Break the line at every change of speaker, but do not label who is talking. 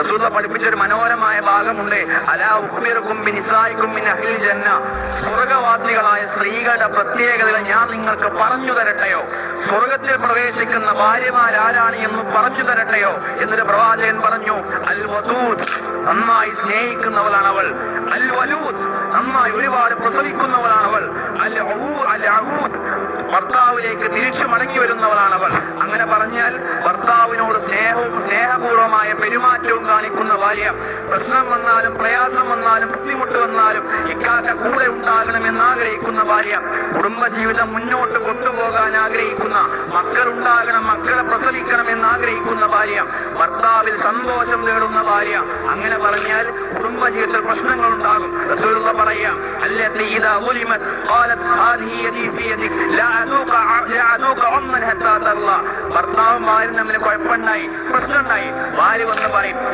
റസൂൽ പഠിപ്പിച്ചൊരു മനോഹരമായ ഭാഗമുണ്ട്. അലാ ഉഖ്ബിറുകും ബിനിസായികും മിൻ അഹ്ലിൽ ജന്ന, സ്വർഗ്ഗവാസികളായ സ്ത്രീകളുടെ പ്രത്യേകതകൾ ഞാൻ നിങ്ങൾക്ക് പറഞ്ഞു തരട്ടെയോ, സ്വർഗത്തിൽ പ്രവേശിക്കുന്ന ഭാര്യമാരാരാണ് എന്ന് പറഞ്ഞു തരട്ടെയോ എന്നൊരു പ്രവാചകൻ പറഞ്ഞു. അൽ വദൂദ്, നന്നായി സ്നേഹിക്കുന്നവളാണ് അവൾ. അൽ വലൂദ്, നന്നായി ഒരുപാട് പ്രസവിക്കുന്നവളാണവൾ. അൽ അഊദ്, ഭർത്താവിലേക്ക് തിരിച്ചു മടങ്ങി വരുന്നവളാണവൾ. അങ്ങനെ പറഞ്ഞാൽ ഭർത്താവിനോട് സ്നേഹപൂർവമായ പെരുമാറ്റവും കാണിക്കുന്ന ഭാര്യ. പ്രശ്നം വന്നാലും പ്രയാസം വന്നാലും ബുദ്ധിമുട്ട് വന്നാലും ഇക്കാക്ക കൂടെ ഉണ്ടാകണമെന്ന് ആഗ്രഹിക്കുന്ന ഭാര്യ. കുടുംബജീവിതം മുന്നോട്ട് കൊണ്ടുപോകാൻ ആഗ്രഹിക്കുന്ന, മക്കളുണ്ടാകണം, മക്കളെ പ്രസവിക്കണം എന്ന് ആഗ്രഹിക്കുന്ന ഭാര്യ. ഭർത്താവിൽ സന്തോഷം നേടുന്ന ഭാര്യ. അങ്ങനെ പറഞ്ഞാൽ കുടുംബജീവിതത്തിൽ പ്രശ്നങ്ങൾ ഉണ്ടാകും. റസൂലുള്ളാഹി പറയാം, അല്ലത്തി ഇദാ ഉലിമത് ഖാലത് ഹാദിഹി യദി ഫി യദിക് ലാ അദൂക ഉമ്മൻ ഹത്താ തർള. ഭർത്താവും ഭാര്യയും തമ്മിൽ കുഴപ്പമുണ്ടായി, പ്രശ്നമുണ്ടായി, ഭാര്യ വന്ന് പറയും,